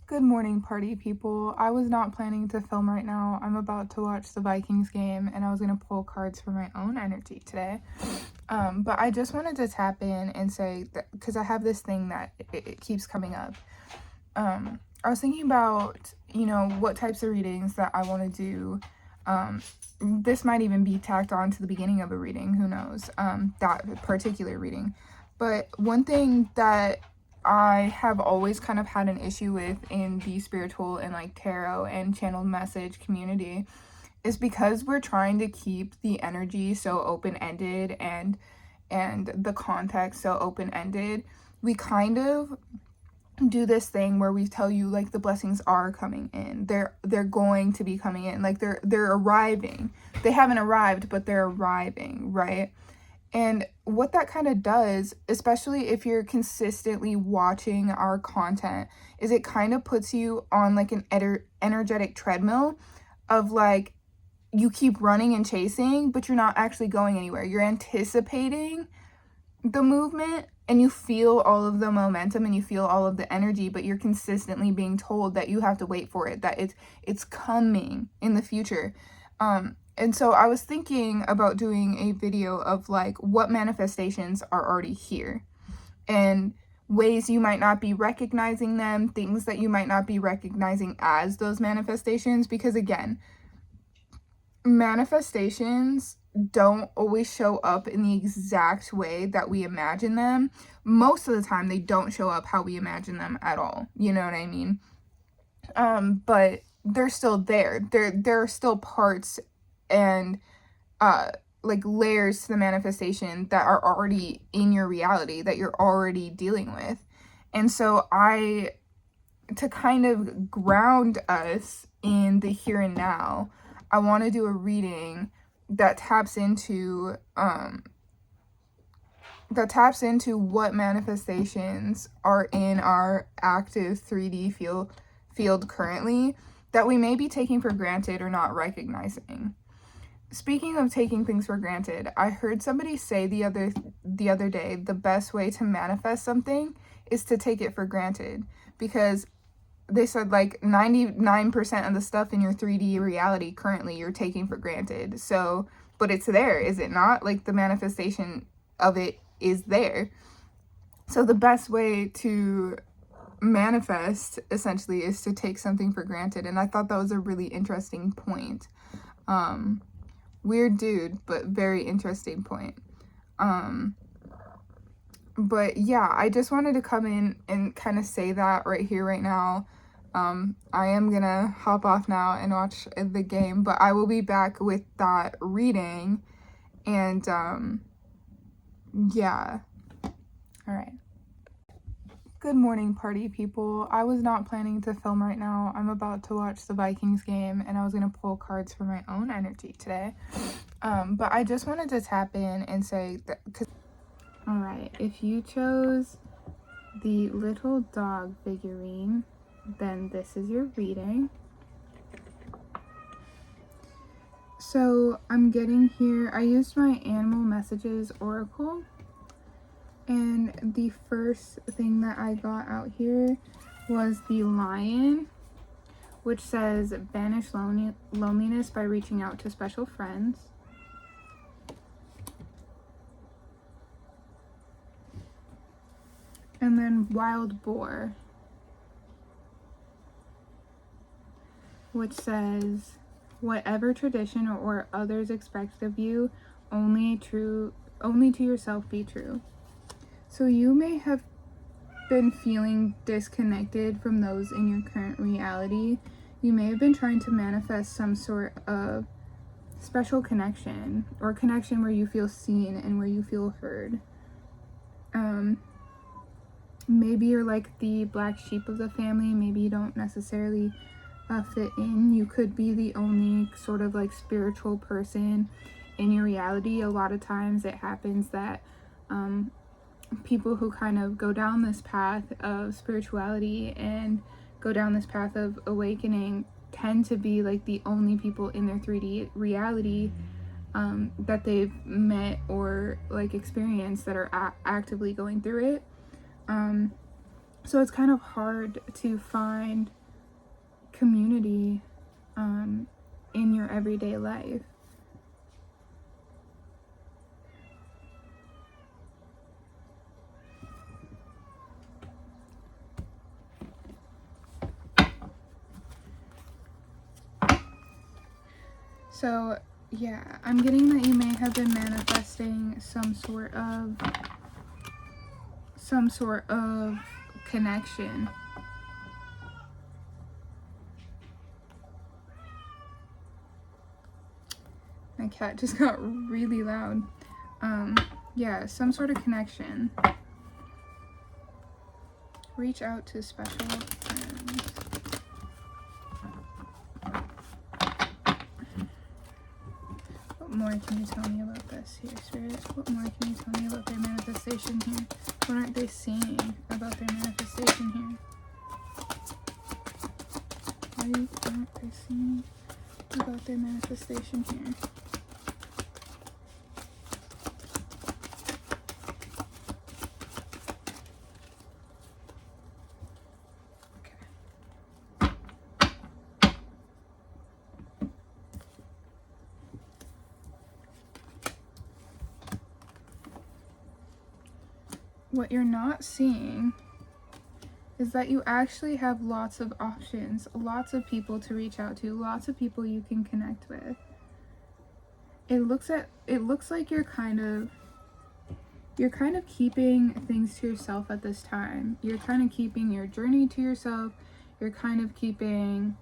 Good morning, party people. I was not planning to film right now. I'm about to watch the Vikings game and I was going to pull cards for my own energy today. But I just wanted to tap in and say that because I have this thing that it keeps coming up. I was thinking about, what types of readings that I want to do. This might even be tacked on to the beginning of a reading, who knows, that particular reading. But one thing that I have always kind of had an issue with in the spiritual and like tarot and channeled message community is because we're trying to keep the energy so open-ended and the context so open-ended, we kind of do this thing where we tell you like the blessings are coming in. They're going to be coming in. Like they're arriving. They haven't arrived, but they're arriving, right? And what that kind of does, especially if you're consistently watching our content, is it kind of puts you on like an energetic treadmill of like you keep running and chasing, but you're not actually going anywhere. You're anticipating the movement and you feel all of the momentum and you feel all of the energy, but you're consistently being told that you have to wait for it, that it's coming in the future. And so I was thinking about doing a video of like what manifestations are already here and ways you might not be recognizing them, things that you might not be recognizing as those manifestations, because again, manifestations don't always show up in the exact way that we imagine them. Most of the time they don't show up how we imagine them at all. You know what I mean? But they're still there. There are still parts and like layers to the manifestation that are already in your reality that you're already dealing with. And so to kind of ground us in the here and now, I want to do a reading that taps into what manifestations are in our active 3D field currently that we may be taking for granted or not recognizing. Speaking of taking things for granted, I heard somebody say the other day, the best way to manifest something is to take it for granted, because they said like 99% of the stuff in your 3D reality currently you're taking for granted. So, but it's there, is it not? Like the manifestation of it is there. So the best way to manifest essentially is to take something for granted. And I thought that was a really interesting point. Weird dude, but very interesting point. But yeah, I just wanted to come in and kind of say that right here, right now. I am gonna hop off now and watch the game, but I will be back with that reading. And yeah. All right. Good morning, party people. I was not planning to film right now. I'm about to watch the Vikings game and I was going to pull cards for my own energy today. But I just wanted to tap in and say that, all right, if you chose the little dog figurine, then this is your reading. So I'm getting here, I used my Animal Messages Oracle. And the first thing that I got out here was the lion, which says, banish loneliness by reaching out to special friends. And then wild boar, which says, whatever tradition or others expect of you, only to yourself be true. So you may have been feeling disconnected from those in your current reality. You may have been trying to manifest some sort of special connection, or connection where you feel seen and where you feel heard. Maybe you're like the black sheep of the family. Maybe you don't necessarily fit in. You could be the only sort of like spiritual person in your reality. A lot of times it happens that people who kind of go down this path of spirituality and go down this path of awakening tend to be like the only people in their 3D reality that they've met or like experienced that are actively going through it. So it's kind of hard to find community in your everyday life. So yeah, I'm getting that you may have been manifesting some sort of connection. My cat just got really loud. Yeah, some sort of connection. Reach out to special friends. What more can you tell me about this here, Spirit? What more can you tell me about their manifestation here? What aren't they seeing about their manifestation here? What aren't they seeing about their manifestation here? What you're not seeing is that you actually have lots of options, lots of people to reach out to, lots of people you can connect with. It looks like you're kind of keeping things to yourself at this time. You're kind of keeping your journey to yourself. You're kind of keeping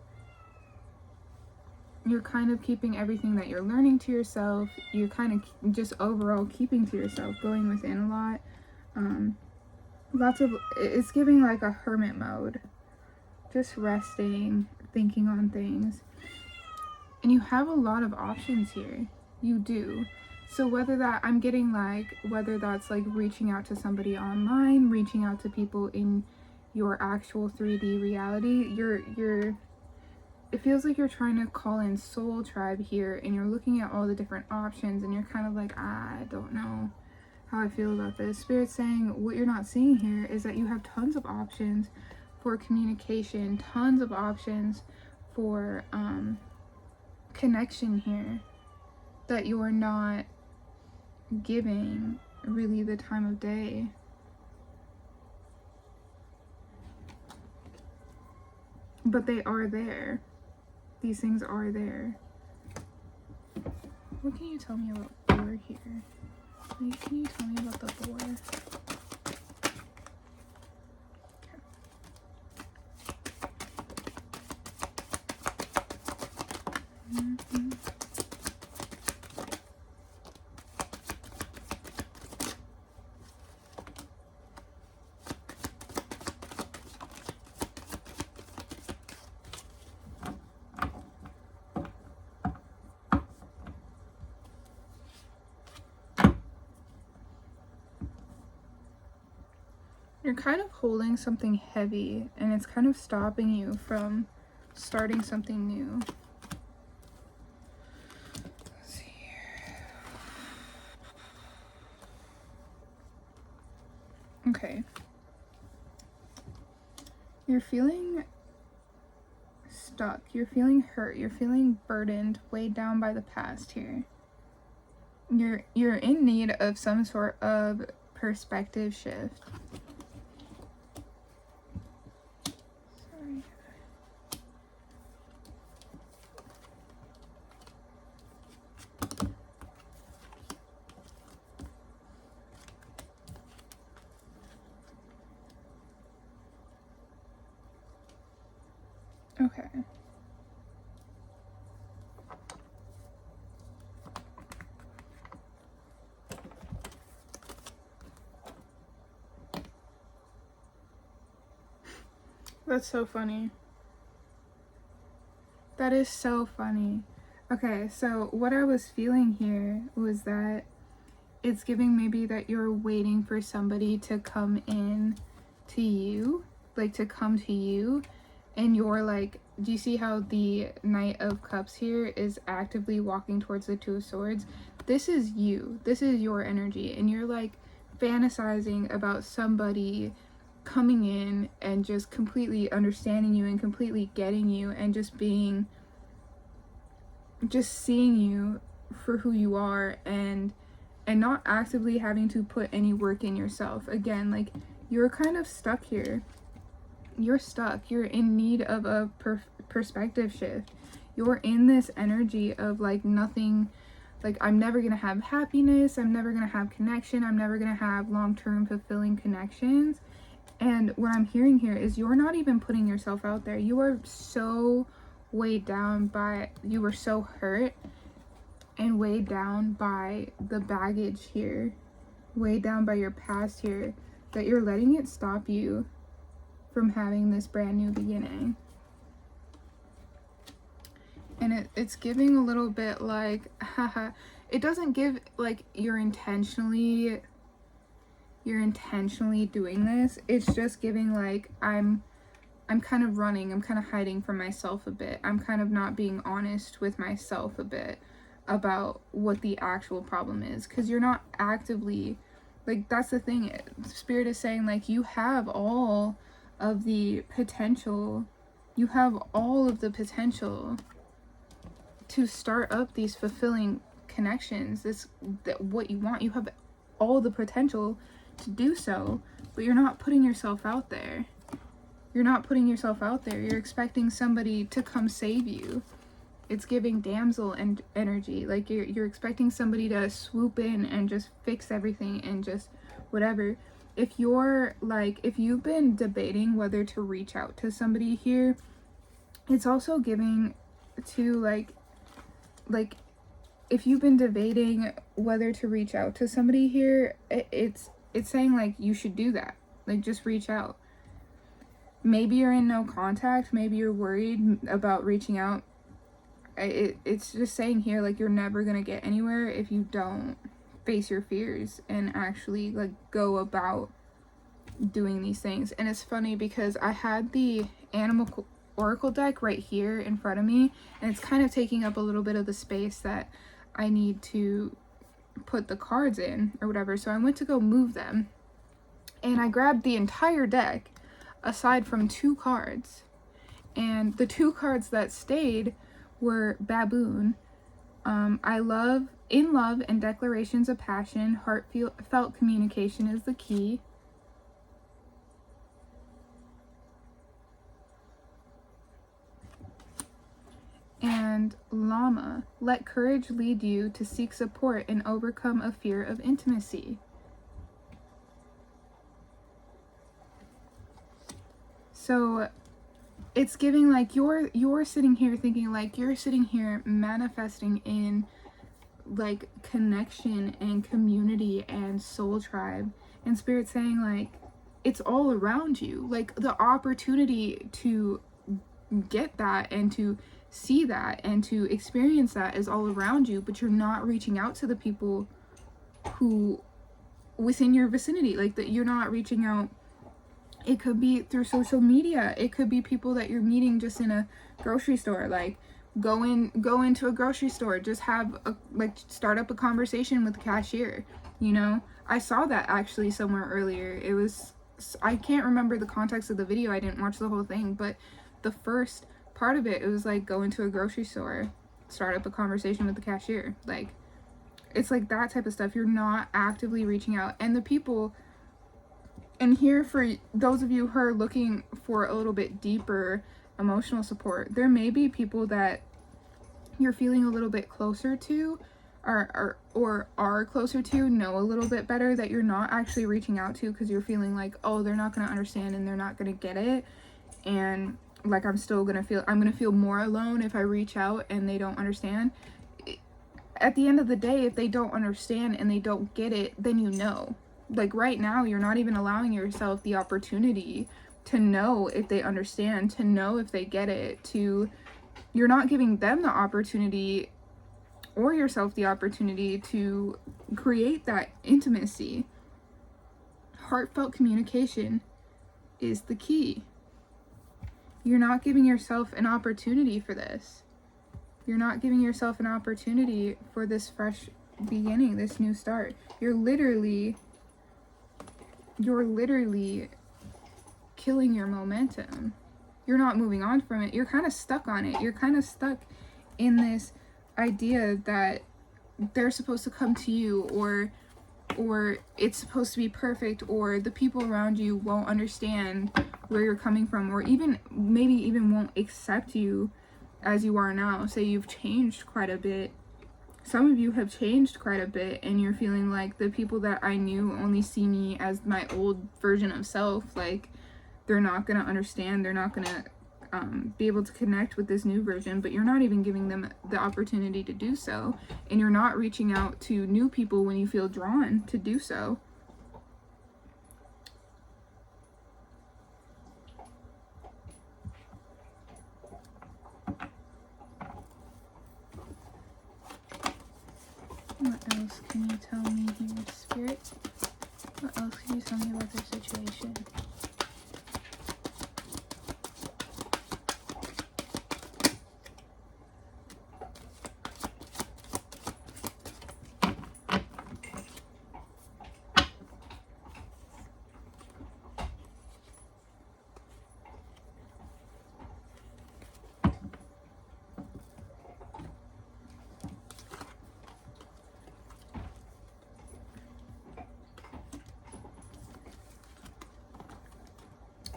everything that you're learning to yourself. You're kind of just overall keeping to yourself, going within a lot. It's giving like a hermit mode, just resting, thinking on things. And you have a lot of options here. You do. So whether that's like reaching out to somebody online, reaching out to people in your actual 3D reality, it feels like you're trying to call in soul tribe here, and you're looking at all the different options, and you're kind of like, I don't know how I feel about this. Spirit's saying what you're not seeing here is that you have tons of options for communication, tons of options for connection here that you're not giving really the time of day. But they are there. These things are there. What can you tell me about Boar here? Wait, can you tell me about the Boar? You're kind of holding something heavy, and it's kind of stopping you from starting something new. Let's see here. Okay. You're feeling stuck. You're feeling hurt. You're feeling burdened, weighed down by the past here. You're in need of some sort of perspective shift. Okay. That's so funny. That is so funny. Okay, so what I was feeling here was that it's giving maybe that you're waiting for somebody to come in to you, like to come to you, and you're like, do you see how the Knight of Cups here is actively walking towards the Two of Swords? This is you. This is your energy, and you're like fantasizing about somebody coming in and just completely understanding you and completely getting you and just seeing you for who you are, and not actively having to put any work in yourself. Again, like, you're kind of stuck here. You're stuck. You're in need of a perspective shift. You're in this energy of like nothing, like, I'm never gonna have happiness, I'm never gonna have connection, I'm never gonna have long-term fulfilling connections. And what I'm hearing here is you're not even putting yourself out there. You are so weighed down by, you were so hurt and weighed down by the baggage here, weighed down by your past here, that you're letting it stop you from having this brand new beginning. And it's giving a little bit like, haha, it doesn't give like you're intentionally doing this. It's just giving like, I'm kind of running, I'm kind of hiding from myself a bit. I'm kind of not being honest with myself a bit about what the actual problem is, because you're not actively, like, that's the thing. Spirit is saying like, you have all of the potential, you have all of the potential to start up these fulfilling connections, what you want. You have all the potential to do so, but you're not putting yourself out there. You're not putting yourself out there. You're expecting somebody to come save you. It's giving damsel and energy. Like, you're expecting somebody to swoop in and just fix everything and just whatever. If you've been debating whether to reach out to somebody here, it's also giving to like if you've been debating whether to reach out to somebody here, it's saying like, you should do that. Like, just reach out. Maybe you're in no contact, maybe you're worried about reaching out. It's just saying here like, you're never gonna get anywhere if you don't face your fears and actually like go about doing these things. And it's funny because I had the animal oracle deck right here in front of me, and it's kind of taking up a little bit of the space that I need to put the cards in or whatever. So I went to go move them, and I grabbed the entire deck aside from 2 cards, and the 2 cards that stayed were baboon, in love and declarations of passion, heartfelt communication is the key. And llama, let courage lead you to seek support and overcome a fear of intimacy. So it's giving like, you're sitting here thinking like, you're sitting here manifesting in like connection and community and soul tribe, and Spirit saying like, it's all around you. Like, the opportunity to get that and to see that and to experience that is all around you, but you're not reaching out to the people who within your vicinity, like that you're not reaching out. It could be through social media, it could be people that you're meeting just in a grocery store. Like, go into a grocery store, just have start up a conversation with the cashier, you know. I saw that actually somewhere earlier. It was, I can't remember the context of the video, I didn't watch the whole thing, but the first part of it was like, go into a grocery store, start up a conversation with the cashier. Like, it's like that type of stuff. You're not actively reaching out. And the people, and here for those of you who are looking for a little bit deeper emotional support, there may be people that you're feeling a little bit closer to, or are closer to, know a little bit better, that you're not actually reaching out to because you're feeling like, oh, they're not going to understand and they're not going to get it, and like, I'm gonna feel more alone if I reach out and they don't understand. At the end of the day, if they don't understand and they don't get it, then you know. Like, right now, you're not even allowing yourself the opportunity to know if they understand, to know if they get it, you're not giving them the opportunity or yourself the opportunity to create that intimacy. Heartfelt communication is the key. You're not giving yourself an opportunity for this. You're not giving yourself an opportunity for this fresh beginning, this new start. You're literally killing your momentum. You're not moving on from it. You're kind of stuck on it. You're kind of stuck in this idea that they're supposed to come to you, or it's supposed to be perfect, or the people around you won't understand where you're coming from, or even maybe even won't accept you as you are now. Say you've changed quite a bit. Some of you have changed quite a bit, and you're feeling like the people that I knew only see me as my old version of self. Like, they're not going to understand. They're not going to be able to connect with this new version, but you're not even giving them the opportunity to do so. And you're not reaching out to new people when you feel drawn to do so. What else can you tell me here, Spirit? What else can you tell me about their situation?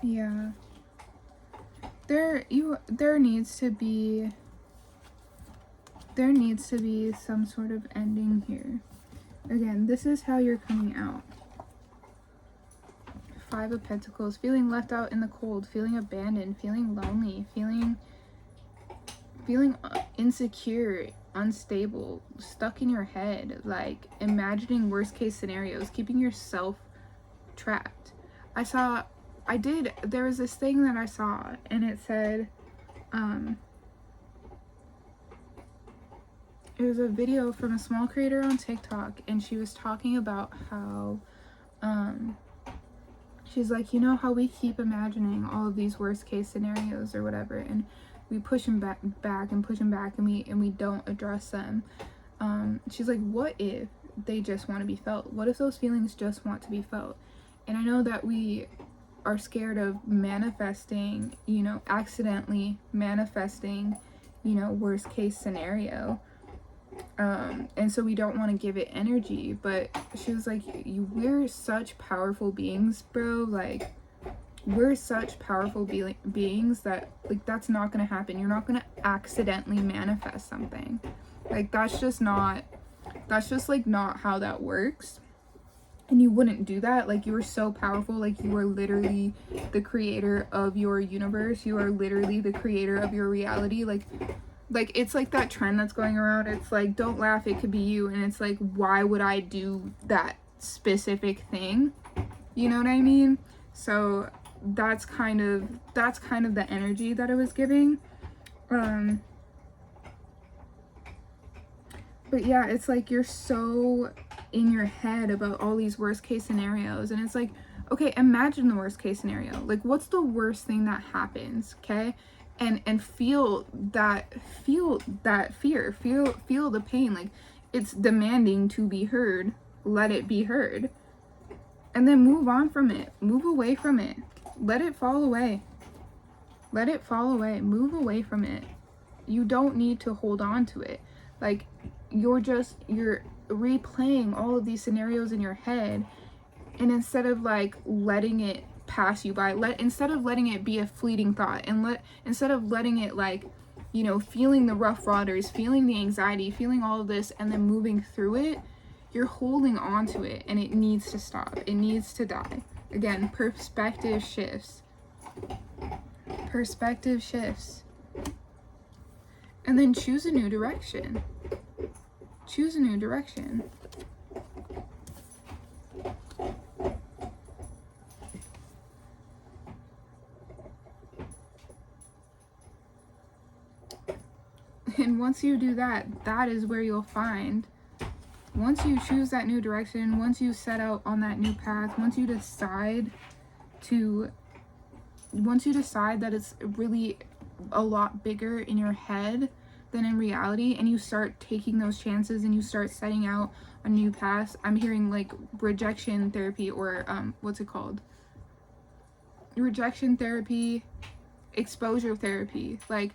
Yeah, there needs to be some sort of ending here. Again, this is how you're coming out. 5 of Pentacles, feeling left out in the cold, feeling abandoned, feeling lonely, feeling insecure, unstable, stuck in your head, like imagining worst case scenarios, keeping yourself trapped. There was this thing that I saw, and it said, it was a video from a small creator on TikTok, and she was talking about how, she's like, you know how we keep imagining all of these worst case scenarios or whatever, and we push them back and push them back, and we don't address them. She's like, what if they just want to be felt? What if those feelings just want to be felt? And I know that we are scared of manifesting, accidentally manifesting, worst case scenario. And so we don't want to give it energy. But she was like, we're such powerful beings, bro. Like, we're such powerful beings that, like, that's not going to happen. You're not going to accidentally manifest something. Like, that's just like not how that works. And you wouldn't do that. Like, you are so powerful. Like, you are literally the creator of your universe. You are literally the creator of your reality. Like it's like that trend that's going around. It's like, don't laugh, it could be you. And it's like, why would I do that specific thing? You know what I mean? So that's kind of the energy that it was giving. But yeah, it's like you're so in your head about all these worst case scenarios, and it's like, okay, imagine the worst case scenario. Like, what's the worst thing that happens? Okay, and feel that fear, feel the pain. Like, it's demanding to be heard. Let it be heard, and then move on from it. Move away from it. Let it fall away. Let it fall away. Move away from it. You don't need to hold on to it. Like, you're replaying all of these scenarios in your head, and instead of like letting it pass you by, instead of letting it be a fleeting thought, and instead of letting it, like, feeling the rough waters, feeling the anxiety, feeling all of this, and then moving through it, you're holding on to it, and it needs to stop. It needs to die. Again, perspective shifts. Perspective shifts. And then choose a new direction. Choose a new direction. And once you do that, that is where you'll find, once you choose that new direction, once you set out on that new path, once you decide that it's really a lot bigger in your head than in reality, and you start taking those chances and you start setting out on new paths. I'm hearing like rejection therapy, or what's it called? rejection therapy, exposure therapy, like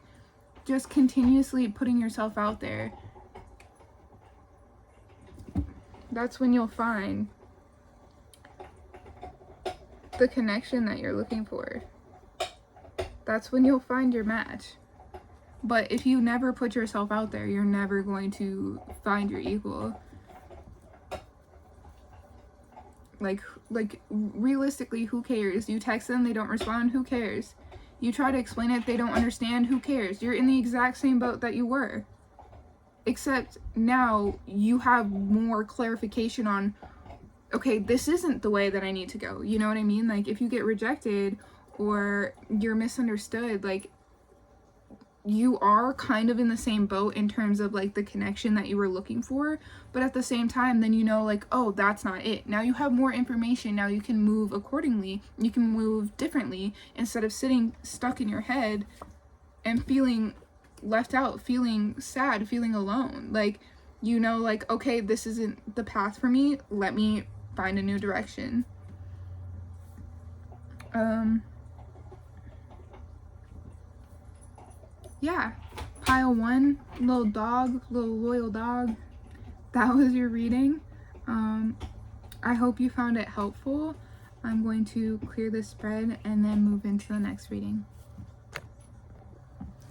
just continuously putting yourself out there. That's when you'll find the connection that you're looking for. That's when you'll find your match. But if you never put yourself out there, you're never going to find your equal. Like realistically, who cares? You text them, they don't respond, who cares? You try to explain it, they don't understand, who cares? You're in the exact same boat that you were. Except now you have more clarification on, okay, this isn't the way that I need to go. You know what I mean? Like, if you get rejected or you're misunderstood, like, you are kind of in the same boat in terms of like the connection that you were looking for, but at the same time, then you know, like, oh, that's not it. Now you have more information. Now you can move accordingly. You can move differently instead of sitting stuck in your head and feeling left out, feeling sad, feeling alone. Like, you know, like, okay, this isn't the path for me. Let me find a new direction. Yeah, pile 1, little dog, little loyal dog. That was your reading. I hope you found it helpful. I'm going to clear this spread and then move into the next reading.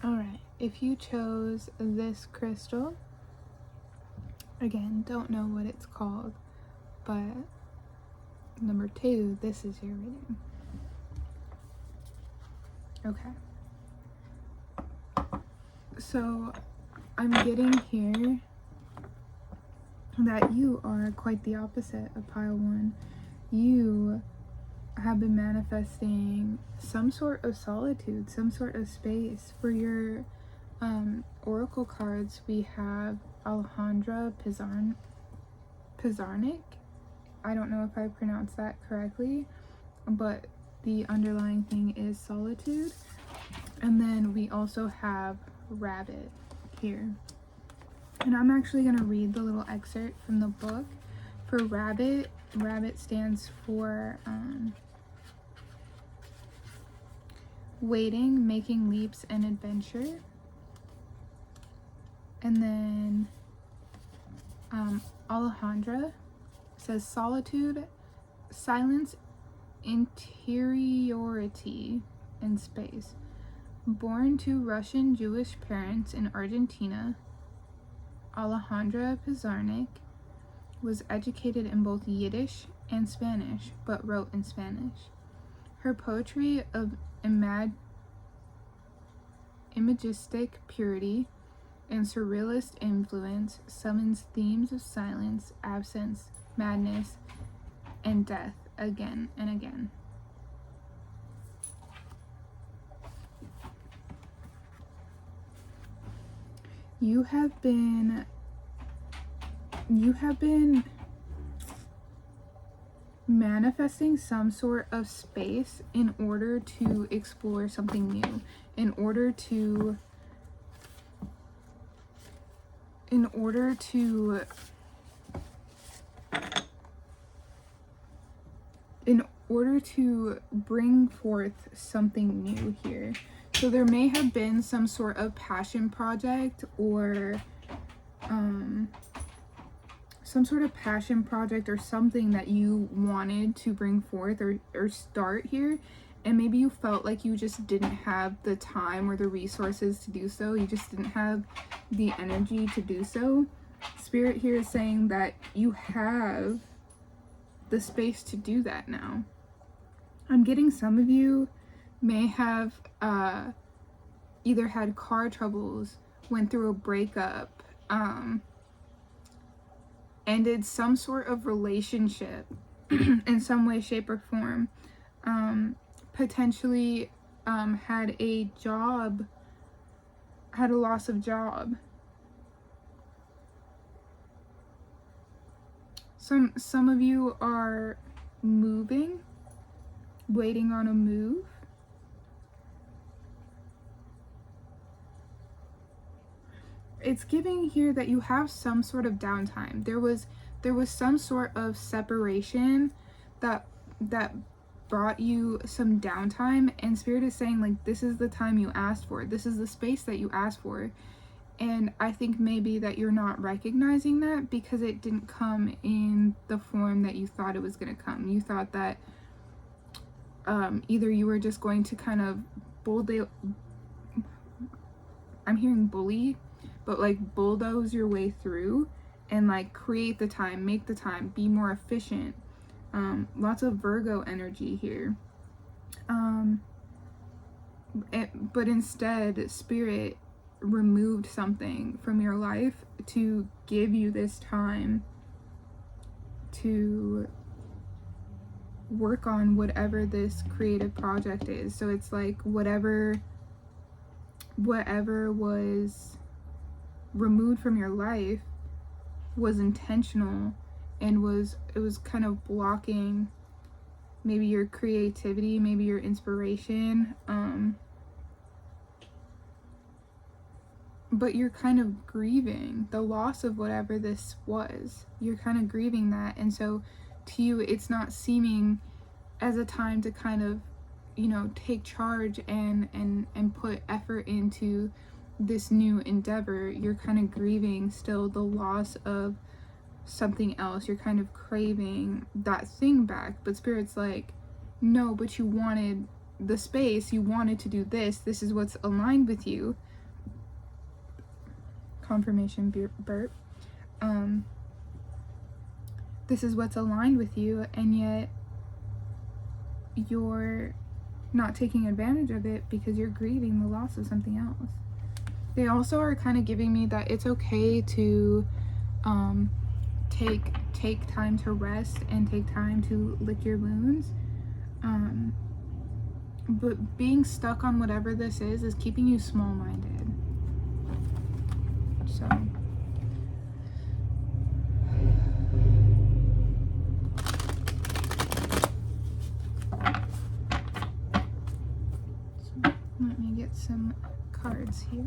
Alright, if you chose this crystal, again, don't know what it's called, but number 2, this is your reading. Okay. So, I'm getting here that you are quite the opposite of pile 1. You have been manifesting some sort of solitude, some sort of space. For your oracle cards, we have Alejandra Pizarnik. I don't know if I pronounced that correctly, but the underlying thing is solitude. And then we also have Rabbit here, and I'm actually going to read the little excerpt from the book. For Rabbit, Rabbit stands for waiting, making leaps, and adventure. And then Alejandra says solitude, silence, interiority, and space. Born to Russian Jewish parents in Argentina, Alejandra Pizarnik was educated in both Yiddish and Spanish, but wrote in Spanish. Her poetry of imagistic purity and surrealist influence summons themes of silence, absence, madness, and death again and again. You have been manifesting some sort of space in order to explore something new, in order to bring forth something new here. So there may have been some sort of passion project or something that you wanted to bring forth or start here, and maybe you felt like you just didn't have the time or the resources to do so. You just didn't have the energy to do so. Spirit here is saying that you have the space to do that now. I'm getting some of you may have either had car troubles, went through a breakup, ended some sort of relationship in some way, shape, or form, potentially had a loss of job. Some of you are moving, waiting on a move. It's giving here that you have some sort of downtime. There was some sort of separation that brought you some downtime, and Spirit is saying, like, this is the time you asked for. This is the space that you asked for. And I think maybe that you're not recognizing that because it didn't come in the form that you thought it was going to come. You thought that either you were just going to kind of I'm hearing bully, but like bulldoze your way through and like create the time, make the time, be more efficient. Lots of Virgo energy here. But instead, Spirit removed something from your life to give you this time to work on whatever this creative project is. So it's like whatever was removed from your life was intentional and it was kind of blocking maybe your creativity, maybe your inspiration, but you're kind of grieving the loss of whatever this was. You're kind of grieving that, and so to you it's not seeming as a time to kind of, you know, take charge and put effort into this new endeavor. You're kind of grieving still the loss of something else. You're kind of craving that thing back, but Spirit's like, no, but you wanted the space, you wanted to do this is what's aligned with you. Confirmation burp. This is what's aligned with you, and yet you're not taking advantage of it because you're grieving the loss of something else. They also are kind of giving me that it's okay to take time to rest and take time to lick your wounds, but being stuck on whatever this is keeping you small-minded. So let me get some cards here.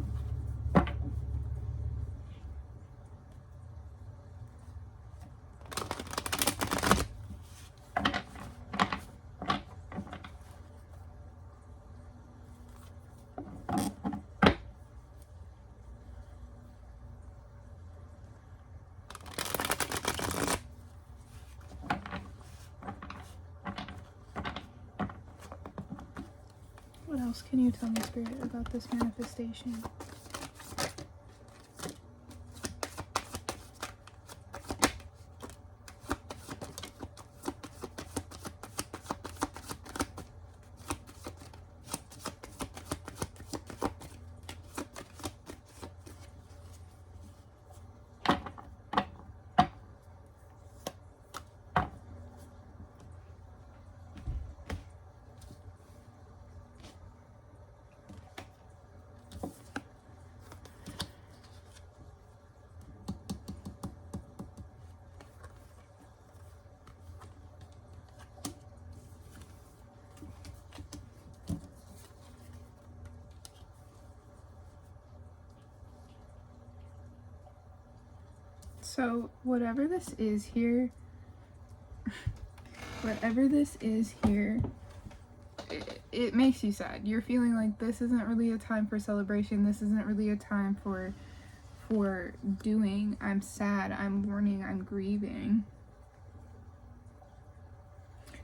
What else can you tell me, Spirit, about this manifestation? So whatever this is here, it makes you sad. You're feeling like this isn't really a time for celebration. This isn't really a time for doing. I'm sad, I'm mourning, I'm grieving.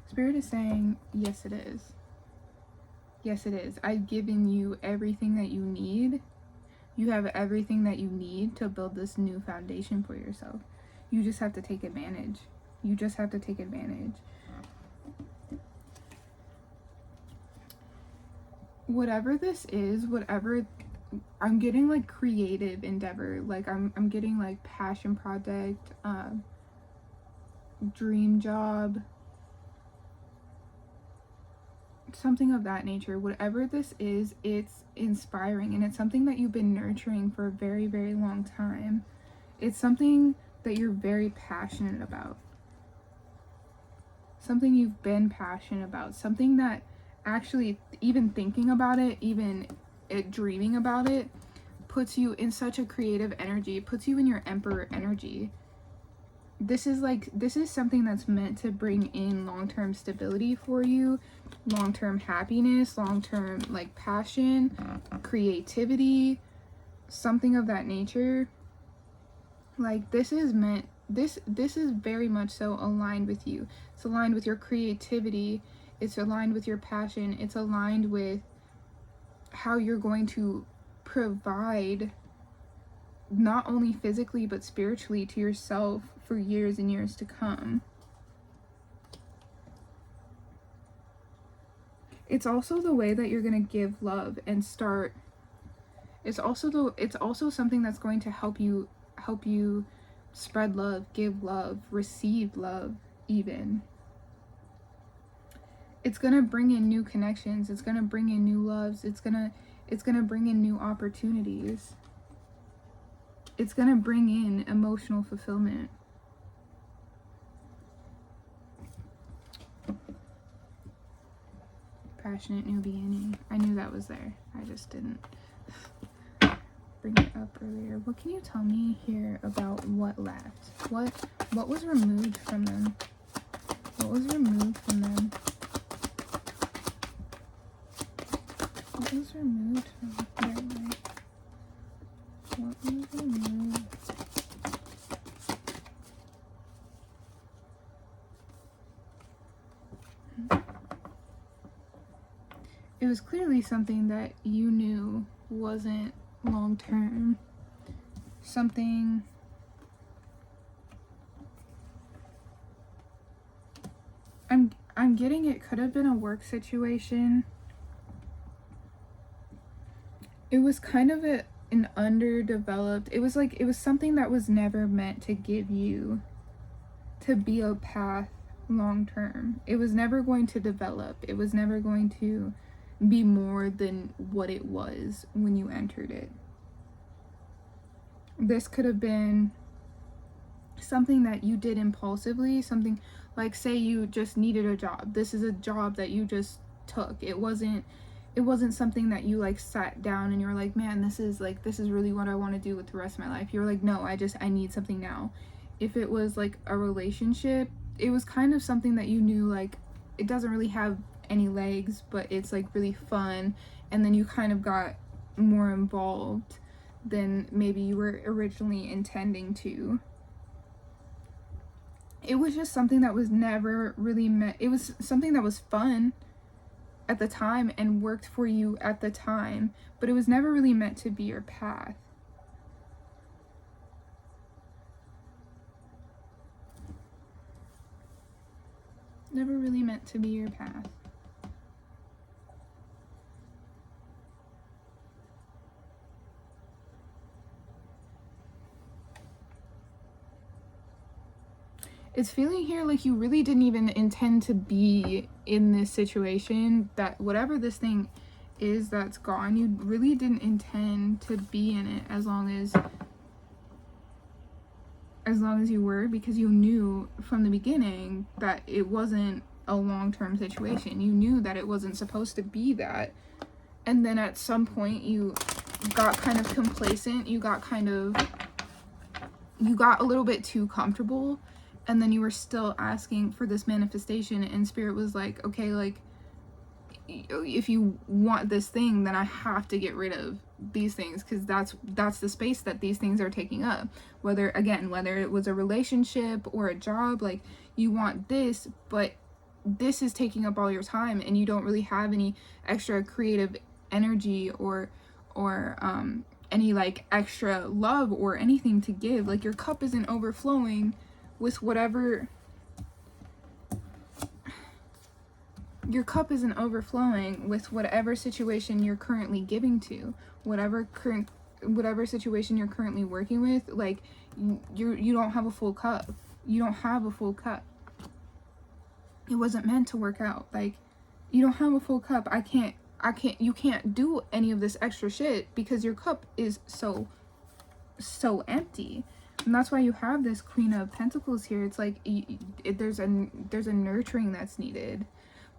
Spirit is saying, yes it is. Yes it is. I've given you everything that you need. You have everything that you need to build this new foundation for yourself. You just have to take advantage. You just have to take advantage. Whatever this is, whatever, I'm getting like creative endeavor. Like I'm getting like passion project, dream job, something of that nature. Whatever this is, it's inspiring, and it's something that you've been nurturing for a very, very long time. It's something that you're very passionate about, something you've been passionate about, something that actually, even thinking about it, even dreaming about it, puts you in such a creative energy. It puts you in your emperor energy. this is something that's meant to bring in long-term stability for you, long-term happiness, long-term like passion, creativity, something of that nature. Like this is meant, this is very much so aligned with you. It's aligned with your creativity, it's aligned with your passion, it's aligned with how you're going to provide not only physically but spiritually to yourself for years and years to come. It's also the way that you're going to give love and start. It's also something that's going to help you spread love, give love, receive love even. It's going to bring in new connections, it's going to bring in new loves, it's going to bring in new opportunities. It's going to bring in emotional fulfillment. Passionate new beginning. I knew that was there. I just didn't bring it up earlier. What can you tell me here about what left? What was removed from them? What was removed from them? What was removed from their life? What was removed? It was clearly something that you knew wasn't long term. Something I'm getting it could have been a work situation. It was kind of an underdeveloped, it was something that was never meant to give you to be a path long term. It was never going to develop. It was never going to be more than what it was when you entered it. This could have been something that you did impulsively, something like, say you just needed a job. This is a job that you just took. It wasn't something that you like sat down and you're like, man, this is really what I want to do with the rest of my life. You're like, no, I need something now. If it was like a relationship, it was kind of something that you knew like it doesn't really have any legs, but it's like really fun, and then you kind of got more involved than maybe you were originally intending to. It was just something that was never really meant. It was something that was fun at the time and worked for you at the time, but it was never really meant to be your path. Never really meant to be your path. It's feeling here like you really didn't even intend to be in this situation, that whatever this thing is that's gone, you really didn't intend to be in it as long as you were, because you knew from the beginning that it wasn't a long-term situation. You knew that it wasn't supposed to be that. And then at some point you got kind of complacent, you got a little bit too comfortable, and then you were still asking for this manifestation, and spirit was like, okay, like if you want this thing, then I have to get rid of these things, because that's the space that these things are taking up. Whether it was a relationship or a job, like you want this, but this is taking up all your time and you don't really have any extra creative energy or any like extra love or anything to give. Like your cup isn't overflowing with whatever situation you're currently giving to, whatever situation you're currently working with. Like you don't have a full cup. You don't have a full cup. It wasn't meant to work out. Like you don't have a full cup. You can't do any of this extra shit because your cup is so empty. And that's why you have this Queen of Pentacles here. It's like there's a nurturing that's needed.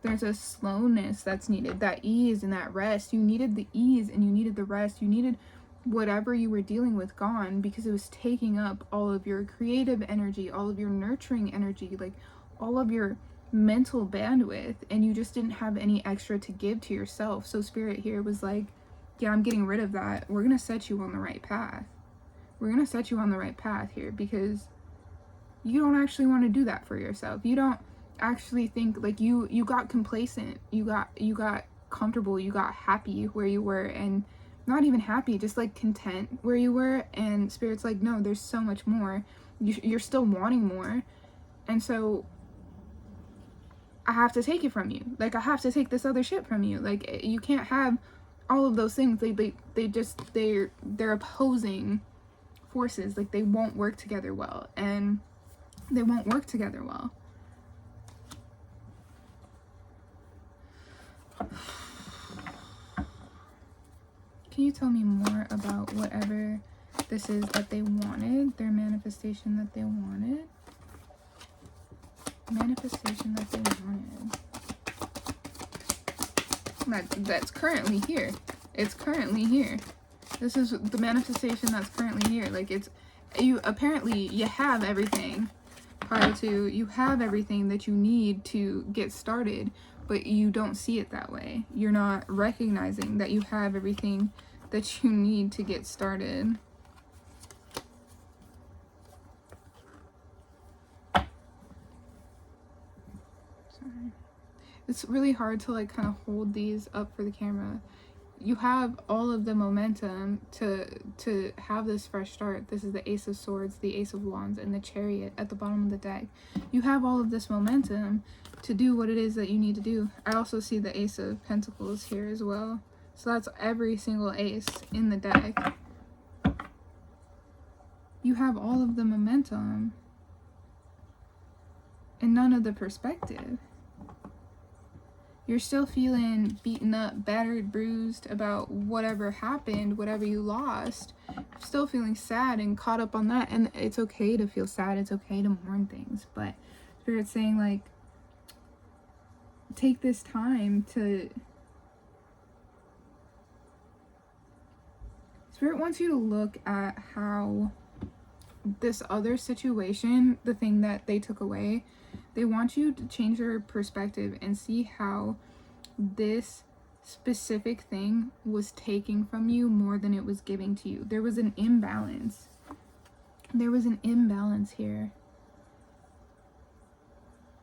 There's a slowness that's needed. That ease and that rest. You needed the ease and you needed the rest. You needed whatever you were dealing with gone, because it was taking up all of your creative energy, all of your nurturing energy, like all of your mental bandwidth, and you just didn't have any extra to give to yourself. So Spirit here was like, yeah, I'm getting rid of that. We're gonna set you on the right path. We're gonna set you on the right path here, because you don't actually want to do that for yourself. You don't actually think, like, you got complacent, you got comfortable, you got happy where you were, and not even happy, just like content where you were. And Spirit's like, no, there's so much more. You're still wanting more, and so I have to take it from you. Like, I have to take this other shit from you. Like, you can't have all of those things. They're opposing forces. Like, they won't work together well, and they won't work together well. Can you tell me more about whatever this is that they wanted, their manifestation that they wanted? Manifestation that they wanted. That's currently here. It's currently here. This is the manifestation that's currently here. Like, it's, you apparently, you have everything prior to, you have everything that you need to get started, but you don't see it that way. You're not recognizing that you have everything that you need to get started. Sorry. It's really hard to like kind of hold these up for the camera. You have all of the momentum to have this fresh start. This is the Ace of Swords, the Ace of Wands, and the Chariot at the bottom of the deck. You have all of this momentum to do what it is that you need to do. I also see the Ace of Pentacles here as well. So that's every single ace in the deck. You have all of the momentum and none of the perspective. You're still feeling beaten up, battered, bruised about whatever happened, whatever you lost. You're still feeling sad and caught up on that. And it's okay to feel sad. It's okay to mourn things. But Spirit's saying, like, take this time to... Spirit wants you to look at how this other situation, the thing that they took away, they want you to change your perspective and see how this specific thing was taking from you more than it was giving to you. There was an imbalance. There was an imbalance here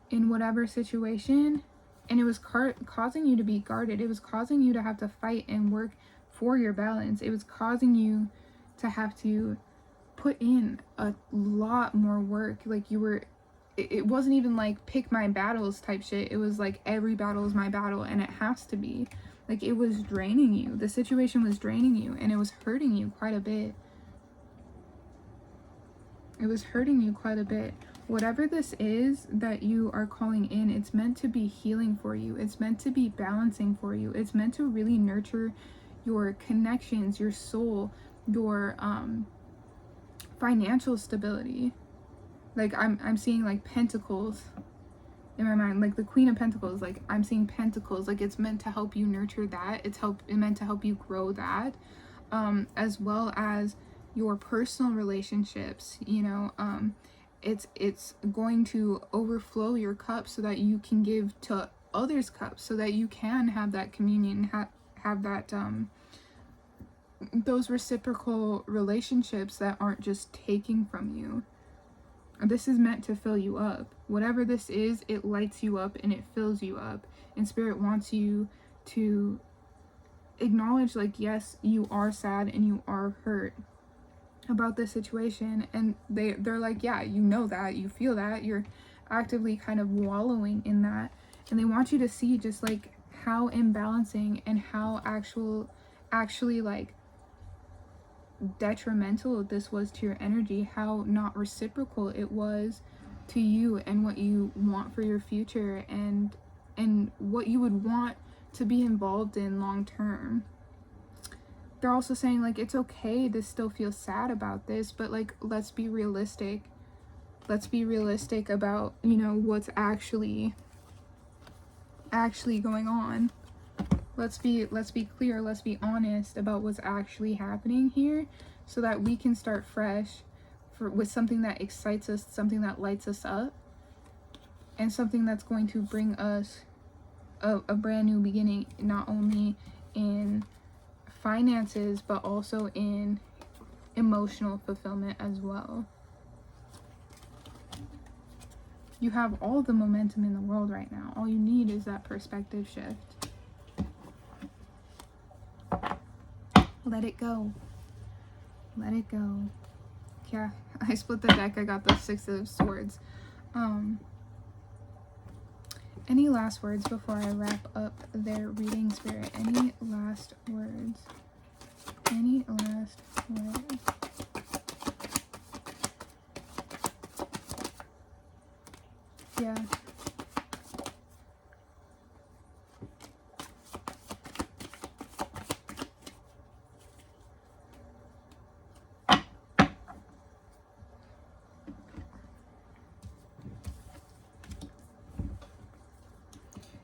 in whatever situation, and it was causing you to be guarded. It was causing you to have to fight and work for your balance. It was causing you to have to put in a lot more work. Like, you were, it wasn't even like pick my battles type shit. It was like every battle is my battle, and it has to be. Like, it was draining you. The situation was draining you, and it was hurting you quite a bit. It was hurting you quite a bit. Whatever this is that you are calling in, it's meant to be healing for you. It's meant to be balancing for you. It's meant to really nurture your connections, your soul, your financial stability. Like, I'm seeing like pentacles in my mind, like the Queen of Pentacles. Like, I'm seeing pentacles. Like, it's meant to help you nurture that. It's meant to help you grow that, as well as your personal relationships. You know, it's going to overflow your cup so that you can give to others' cups, so that you can have that communion, have that those reciprocal relationships that aren't just taking from you. This is meant to fill you up. Whatever this is, it lights you up and it fills you up. And Spirit wants you to acknowledge, like, yes, you are sad and you are hurt about this situation. And they're like, yeah, you know that, you feel that, you're actively kind of wallowing in that. And they want you to see just like how imbalancing and how actually like detrimental this was to your energy, how not reciprocal it was to you and what you want for your future, and what you would want to be involved in long term. They're also saying, like, it's okay to still feel sad about this, but like, let's be realistic. Let's be realistic about, you know, what's actually going on. let's be clear, let's be honest about what's actually happening here, so that we can start fresh with something that excites us, something that lights us up, and something that's going to bring us a brand new beginning, not only in finances but also in emotional fulfillment as well. You have all the momentum in the world right now. All you need is that perspective shift. Let it go. Let it go. Yeah, I split the deck. I got the Six of Swords. Any last words before I wrap up their reading, Spirit? Any last words? Any last words? Yeah.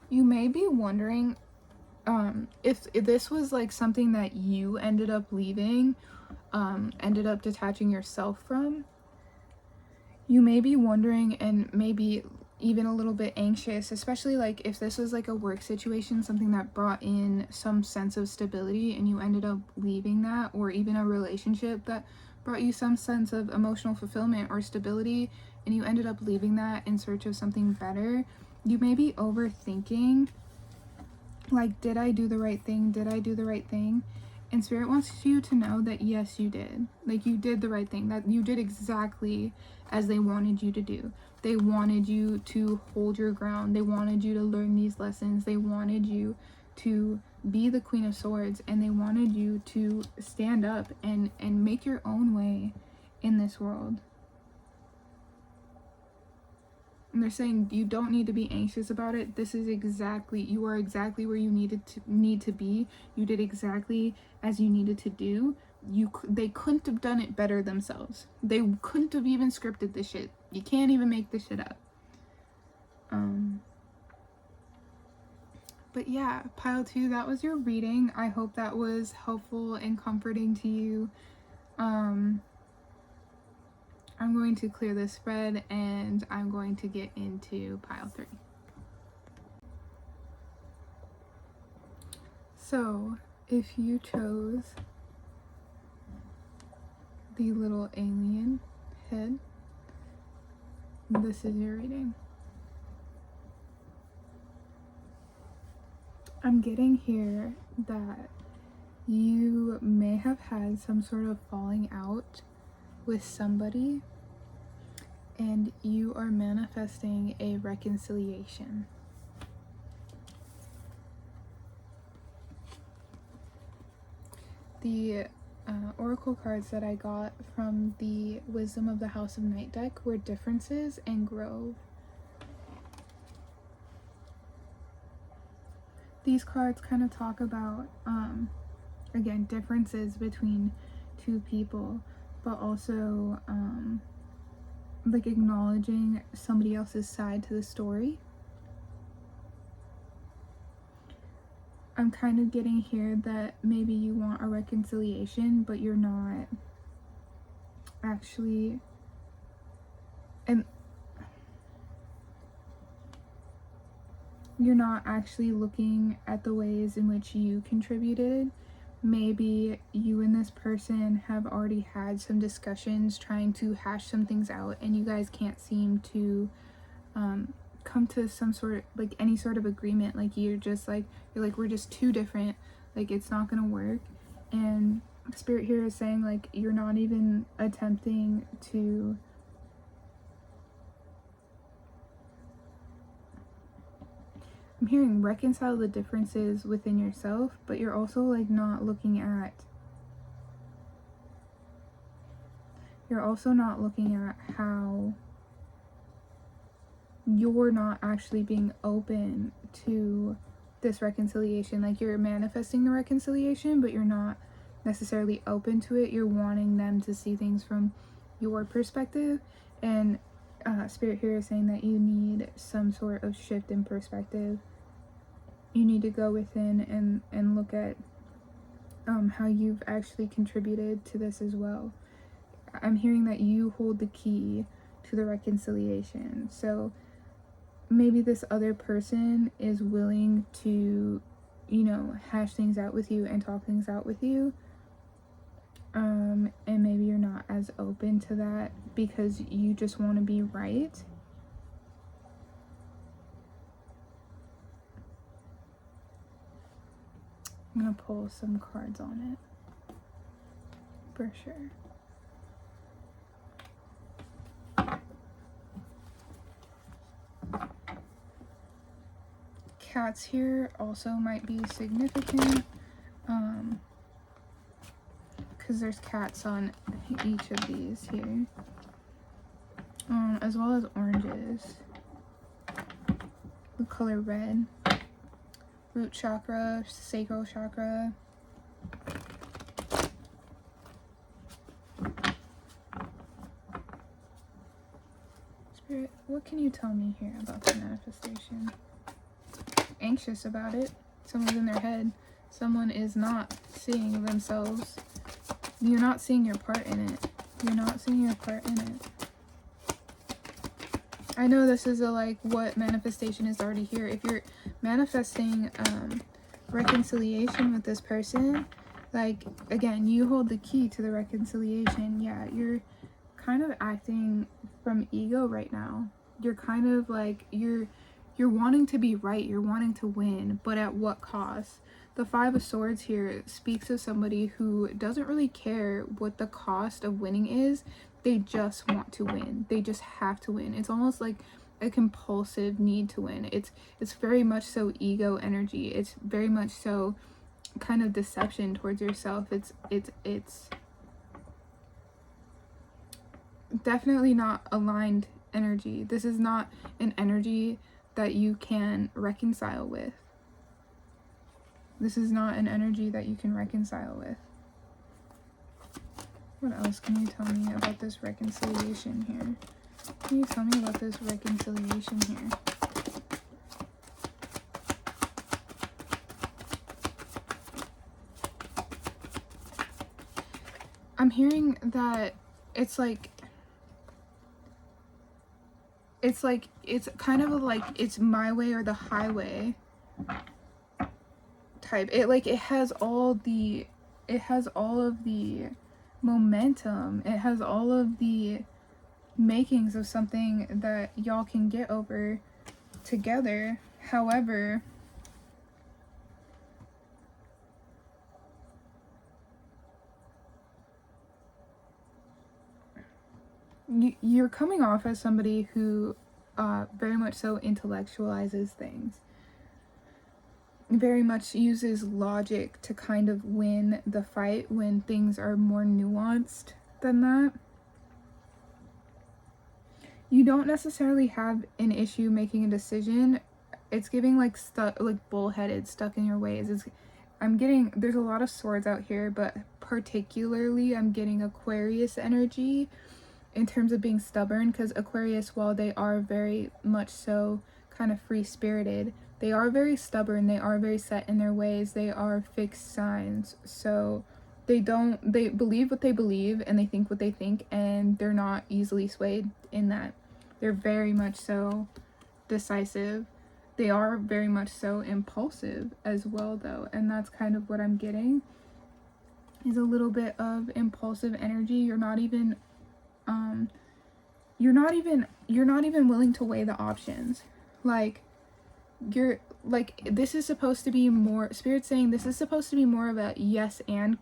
You may be wondering if this was like something that you ended up leaving, ended up detaching yourself from. You may be wondering, and maybe even a little bit anxious, especially like if this was like a work situation, something that brought in some sense of stability and you ended up leaving that, or even a relationship that brought you some sense of emotional fulfillment or stability and you ended up leaving that in search of something better. You may be overthinking, like, did I do the right thing? Did I do the right thing? And Spirit wants you to know that yes, you did. Like, you did the right thing, that you did exactly as they wanted you to do. They wanted you to hold your ground. They wanted you to learn these lessons. They wanted you to be the Queen of Swords, and they wanted you to stand up and make your own way in this world. And they're saying you don't need to be anxious about it. This is exactly, you are exactly where you need to be. You did exactly as you needed to do. They couldn't have done it better themselves. They couldn't have even scripted this shit. You can't even make this shit up. But yeah, pile 2, that was your reading. I hope that was helpful and comforting to you. I'm going to clear this spread and I'm going to get into pile 3. So, if you chose the little alien head, this is your reading. I'm getting here that you may have had some sort of falling out with somebody, and you are manifesting a reconciliation. The oracle cards that I got from the Wisdom of the House of Night deck were Differences and Grove. These cards kind of talk about, again, differences between two people, but also like acknowledging somebody else's side to the story. I'm kind of getting here that maybe you want a reconciliation, but you're not actually, and you're not actually looking at the ways in which you contributed. Maybe you and this person have already had some discussions trying to hash some things out, and you guys can't seem to come to some sort of, like, any sort of agreement. Like, you're like, we're just too different, like, it's not gonna work. And Spirit here is saying, like, you're not even attempting to I'm hearing reconcile the differences within yourself, but you're also like not looking at how you're not actually being open to this reconciliation. Like, you're manifesting the reconciliation, but you're not necessarily open to it. You're wanting them to see things from your perspective, and Spirit here is saying that you need some sort of shift in perspective. you need to go within and look at how you've actually contributed to this as well. I'm hearing that you hold the key to the reconciliation. So maybe this other person is willing to, you know, hash things out with you and talk things out with you. And maybe you're not as open to that because you just want to be right. I'm going to pull some cards on it for sure. Cats here also might be significant, because there's cats on each of these here, as well as oranges. The color red, root chakra, sacral chakra. Spirit, what can you tell me here about the manifestation? Anxious about it. Someone's in their head. Someone is not seeing themselves. You're not seeing your part in it. You're not seeing your part in it. I know this is a like what manifestation is already here. If you're manifesting reconciliation with this person, like again, you hold the key to the reconciliation. Yeah, you're kind of acting from ego right now. You're kind of like you're wanting to be right, you're wanting to win, but at what cost? The Five of Swords here speaks of somebody who doesn't really care what the cost of winning is. They just want to win. They just have to win. It's almost like a compulsive need to win. It's very much so ego energy. It's very much so kind of deception towards yourself. It's definitely not aligned energy. This is not an energy that you can reconcile with. This is not an energy that you can reconcile with. What else can you tell me about this reconciliation here? Can you tell me about this reconciliation here? I'm hearing that it's kind of like it's my way or the highway type. It has all of the momentum. It has all of the makings of something that y'all can get over together. However, you're coming off as somebody who very much so intellectualizes things, very much uses logic to kind of win the fight when things are more nuanced than that. You don't necessarily have an issue making a decision. It's giving like stuck, like bullheaded, stuck in your ways. There's a lot of swords out here, but particularly I'm getting Aquarius energy in terms of being stubborn, because Aquarius, while they are very much so kind of free-spirited, they are very stubborn. They are very set in their ways. They are fixed signs. So they believe what they believe and they think what they think, and they're not easily swayed in that. They're very much so decisive. They are very much so impulsive as well, though, and that's kind of what I'm getting, is a little bit of impulsive energy. You're not even willing to weigh the options. This is supposed to be more, Spirit's saying this is supposed to be more of a yes and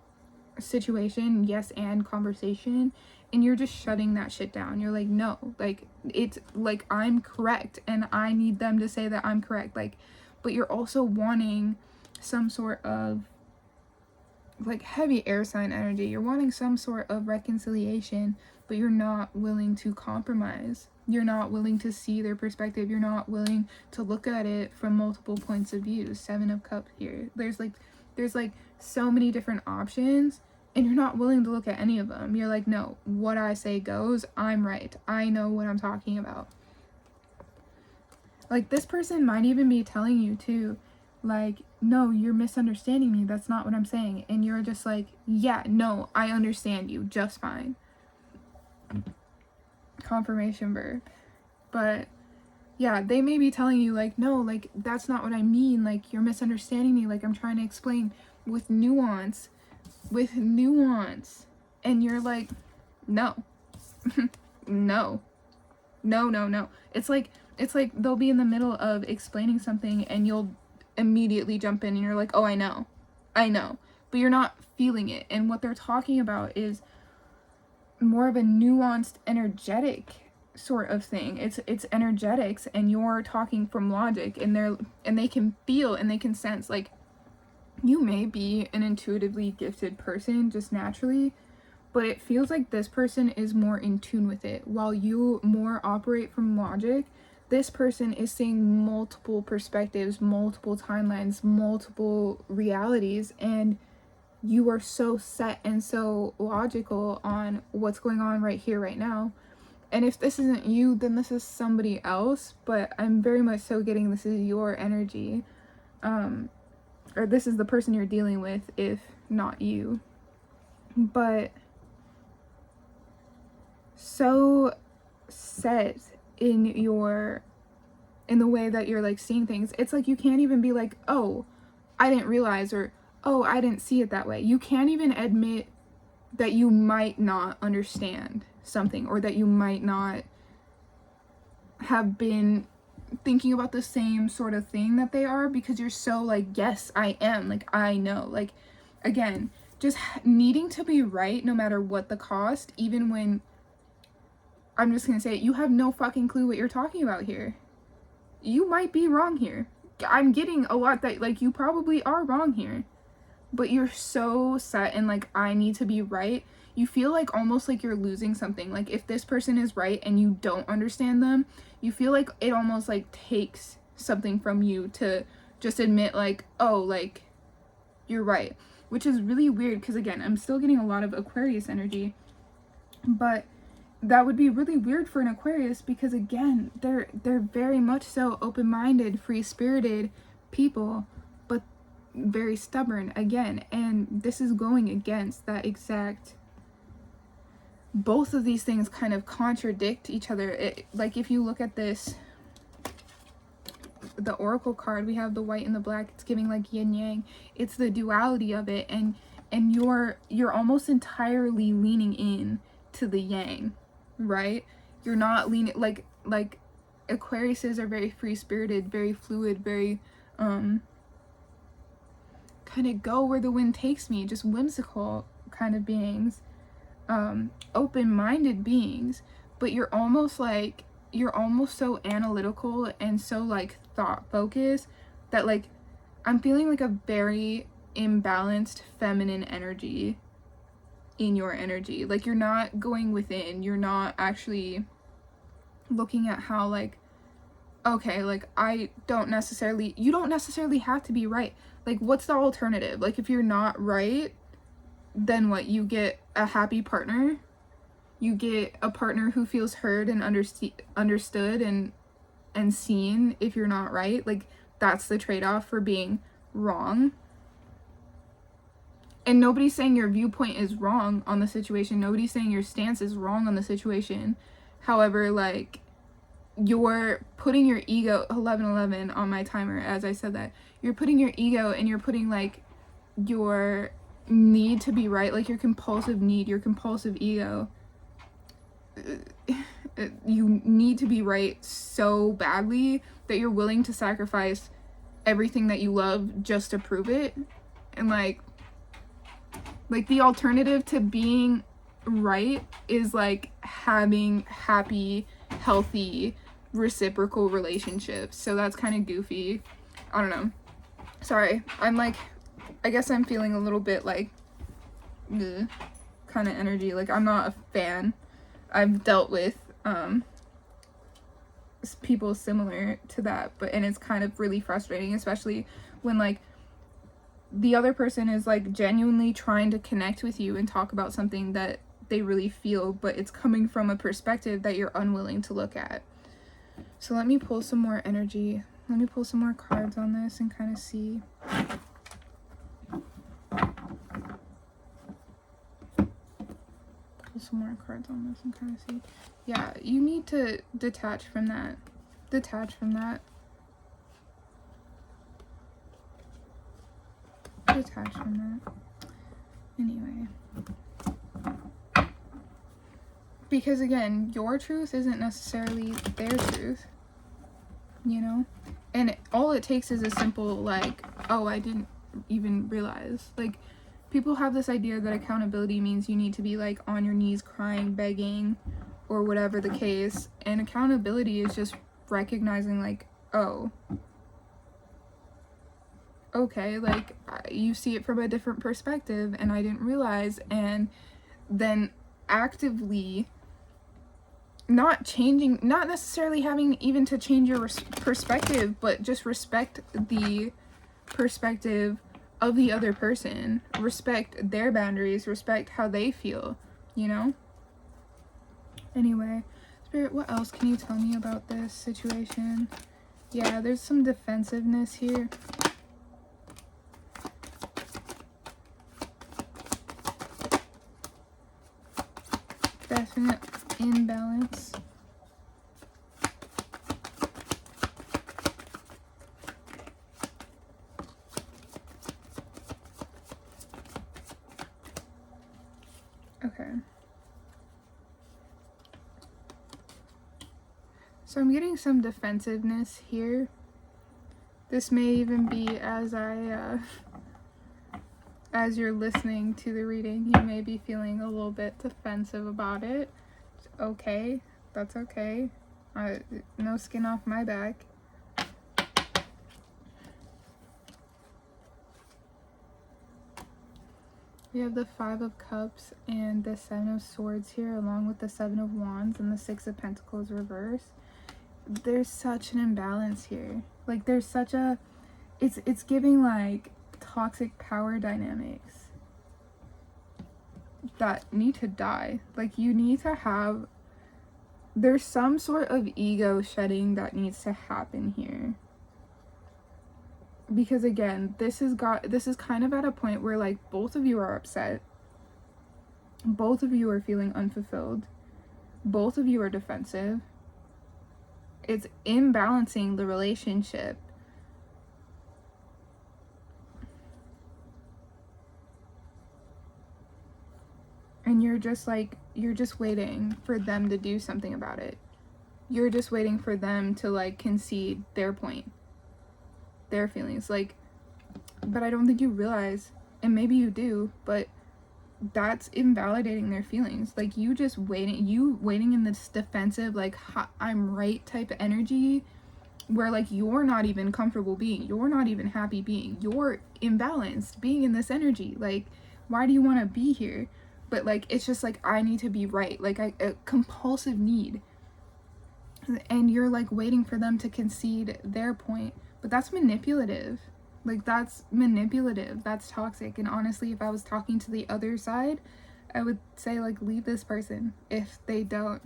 situation, yes and conversation, and you're just shutting that shit down. You're like, no, like, it's like I'm correct and I need them to say that I'm correct, like, but you're also wanting some sort of like heavy air sign energy. You're wanting some sort of reconciliation, but you're not willing to compromise. You're not willing to see their perspective. You're not willing to look at it from multiple points of view. 7 of Cups here. There's so many different options, and you're not willing to look at any of them. You're like, no, what I say goes. I'm right. I know what I'm talking about. Like, this person might even be telling you too, like, no, you're misunderstanding me, that's not what I'm saying. And you're just like, yeah, no, I understand you just fine. Confirmation verb. But yeah, they may be telling you like, no, like, that's not what I mean, like, you're misunderstanding me, like, I'm trying to explain with nuance, and you're like, no. No. It's like they'll be in the middle of explaining something and you'll immediately jump in and you're like, oh, I know, but you're not feeling it. And what they're talking about is more of a nuanced, energetic sort of thing. It's energetics, and you're talking from logic, and they can feel and they can sense. Like, you may be an intuitively gifted person just naturally, but it feels like this person is more in tune with it. While you more operate from logic, this person is seeing multiple perspectives, multiple timelines, multiple realities, and you are so set and so logical on what's going on right here, right now. And if this isn't you, then this is somebody else, but I'm very much so getting this is your energy. Or this is the person you're dealing with, if not you. But so set in the way that you're like seeing things, it's like you can't even be like, oh, I didn't realize, or oh, I didn't see it that way. You can't even admit that you might not understand something, or that you might not have been thinking about the same sort of thing that they are, because you're so like, yes, I am, like, I know. Like, again, just needing to be right no matter what the cost, even when, I'm just gonna say it, you have no fucking clue what you're talking about here. You might be wrong here. I'm getting a lot that, like, you probably are wrong here, but you're so set in like, I need to be right. You feel like almost like you're losing something. Like, if this person is right and you don't understand them, you feel like it almost like takes something from you to just admit like, oh, like, you're right, which is really weird, because again, I'm still getting a lot of Aquarius energy, but that would be really weird for an Aquarius, because again, they're very much so open-minded, free-spirited people, but very stubborn again. And this is going against that exact, both of these things kind of contradict each other. Like, if you look at this, the oracle card, we have the white and the black, it's giving like yin yang. It's the duality of it, and you're almost entirely leaning in to the yang, right? You're not leaning like Aquariuses are very free-spirited, very fluid, very kind of go where the wind takes me, just whimsical kind of beings, open-minded beings. But you're almost so analytical and so like thought focused that, like, I'm feeling like a very imbalanced feminine energy in your energy. Like, you're not going within, you're not actually looking at how, like, okay, like, you don't necessarily have to be right. Like, what's the alternative? Like, if you're not right, then what? You get a happy partner, you get a partner who feels heard and understood and seen. If you're not right, like, that's the trade-off for being wrong. And nobody's saying your viewpoint is wrong on the situation. Nobody's saying your stance is wrong on the situation. However, like, you're putting your ego, 1111 on my timer as I said that, you're putting your ego and you're putting like your need to be right, like your compulsive need, your compulsive ego. You need to be right so badly that you're willing to sacrifice everything that you love just to prove it. And like the alternative to being right is like having happy, healthy, reciprocal relationships. So that's kind of goofy. I don't know. Sorry. I guess I'm feeling a little bit like kind of energy. Like, I'm not a fan. I've dealt with people similar to that, and it's kind of really frustrating, especially when like the other person is like genuinely trying to connect with you and talk about something that they really feel, but it's coming from a perspective that you're unwilling to look at. So let me pull some more energy Let me pull some more cards on this and kind of see. Pull some more cards on this and kind of see. Yeah, you need to detach from that. Detach from that. Detach from that. Anyway. Because again, your truth isn't necessarily their truth. You know? And all it takes is a simple, like, oh, I didn't even realize. Like, people have this idea that accountability means you need to be, like, on your knees crying, begging, or whatever the case. And accountability is just recognizing, like, oh, okay, like, you see it from a different perspective, and I didn't realize, and then actively not changing, not necessarily having even to change your perspective, but just respect the perspective of the other person, respect their boundaries, respect how they feel, you know? Anyway, Spirit, what else can you tell me about this situation? Yeah, there's some defensiveness here. Definite imbalance. Okay. So I'm getting some defensiveness here. This may even be as as you're listening to the reading, you may be feeling a little bit defensive about it. It's okay. That's okay. No skin off my back. We have the 5 of Cups and the 7 of Swords here, along with the 7 of Wands and the 6 of Pentacles reverse. There's such an imbalance here. Like, there's such a... It's giving, like, toxic power dynamics that need to die. Like, you need to have... There's some sort of ego shedding that needs to happen here. Because again, this is kind of at a point where, like, both of you are upset. Both of you are feeling unfulfilled. Both of you are defensive. It's imbalancing the relationship. And you're just like, you're just waiting for them to do something about it. You're just waiting for them to, like, concede their point. Their feelings, like, but I don't think you realize, and maybe you do, but that's invalidating their feelings. Like, you waiting in this defensive, like, I'm right type of energy, where, like, you're not even comfortable being, you're not even happy being, you're imbalanced being in this energy. Like, why do you want to be here? But, like, it's just like, I need to be right, like, a compulsive need, and you're, like, waiting for them to concede their point. But that's manipulative. Like, that's manipulative. That's toxic. And honestly, if I was talking to the other side, I would say, like, leave this person if they don't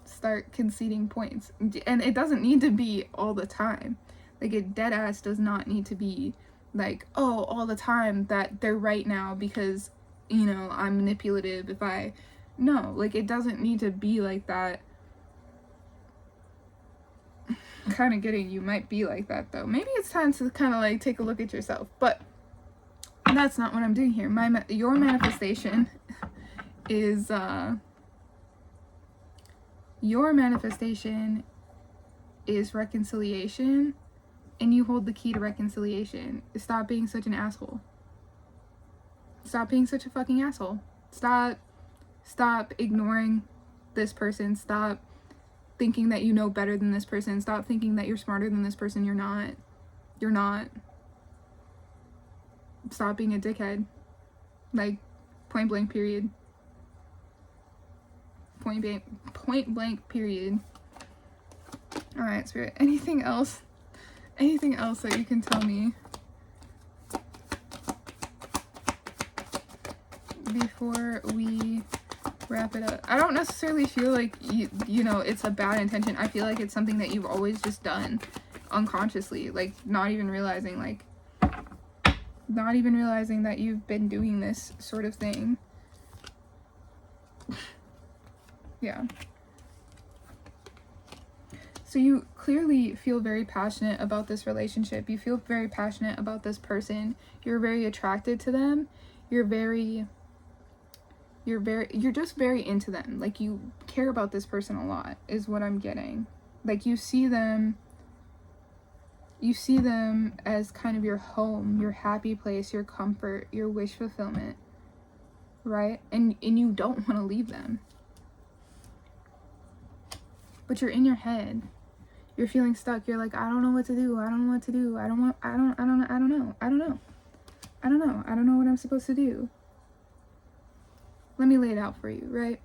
start conceding points. And it doesn't need to be all the time. Like, it dead ass does not need to be, like, oh, all the time that they're right now because, you know, I'm manipulative if I... No, like, it doesn't need to be like that. Kind of getting you might be like that, though. Maybe it's time to kind of, like, take a look at yourself, but that's not what I'm doing here. Your manifestation is reconciliation, and you hold the key to reconciliation. Stop being such an asshole. Stop being such a fucking asshole. Stop ignoring this person. Stop thinking that you know better than this person. Stop thinking that you're smarter than this person. You're not. You're not. Stop being a dickhead. Like, point blank period. Point blank period. Alright, Spirit. Anything else? Anything else that you can tell me before we wrap it up? I don't necessarily feel like you know, it's a bad intention. I feel like it's something that you've always just done, unconsciously, like not even realizing that you've been doing this sort of thing. Yeah. So you clearly feel very passionate about this relationship. You feel very passionate about this person. You're very attracted to them. You're just very into them. Like, you care about this person a lot, is what I'm getting. Like, you see them as kind of your home, your happy place, your comfort, your wish fulfillment, right? And you don't want to leave them. But you're in your head. You're feeling stuck. You're like, I don't know what to do. I don't know what to do. I don't know. I don't know what I'm supposed to do. Let me lay it out for you, right?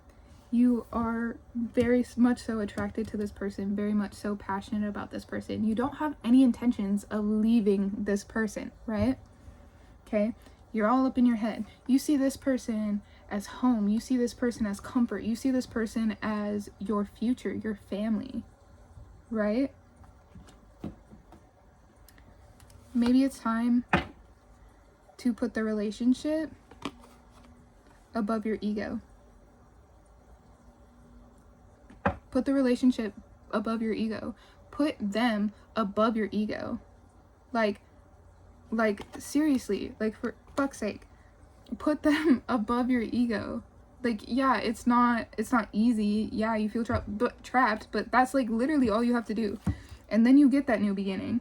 You are very much so attracted to this person, very much so passionate about this person. You don't have any intentions of leaving this person, right? Okay? You're all up in your head. You see this person as home. You see this person as comfort. You see this person as your future, your family, right? Maybe it's time to put the relationship above your ego. Put the relationship above your ego. Put them above your ego. Like seriously, like, for fuck's sake, put them above your ego. Like, yeah, it's not easy. Yeah, you feel trapped, but that's like literally all you have to do. And then you get that new beginning.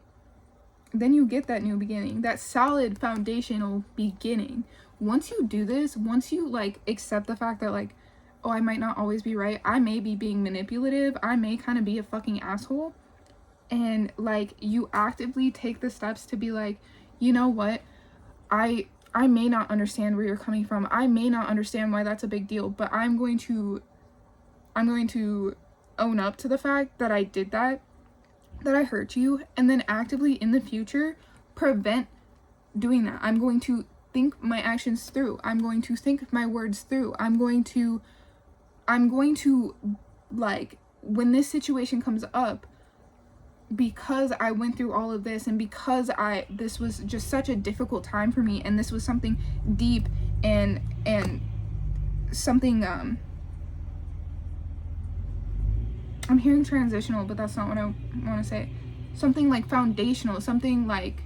That solid foundational beginning. Once you do this, once you like accept the fact that like, oh, I might not always be right. I may be being manipulative. I may kind of be a fucking asshole. And like, you actively take the steps to be like, you know what? I may not understand where you're coming from. I may not understand why that's a big deal, but I'm going to own up to the fact that I did that I hurt you, and then actively in the future prevent doing that. I'm going to think my actions through. I'm going to think my words through. I'm going to like, when this situation comes up, because I went through all of this, and because this was just such a difficult time for me, and this was something deep and something, I'm hearing transitional, but that's not what I want to say. Something like foundational, something like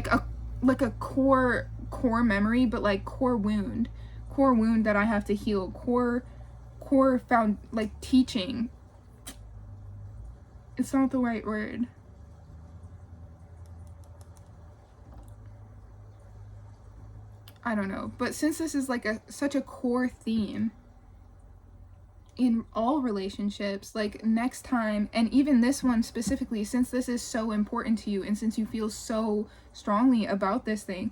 a core memory, but like core wound that I have to heal, core found, like, teaching. It's not the right word. I don't know, but since this is like such a core theme in all relationships, like, next time, and even this one specifically, since this is so important to you, and since you feel so strongly about this thing,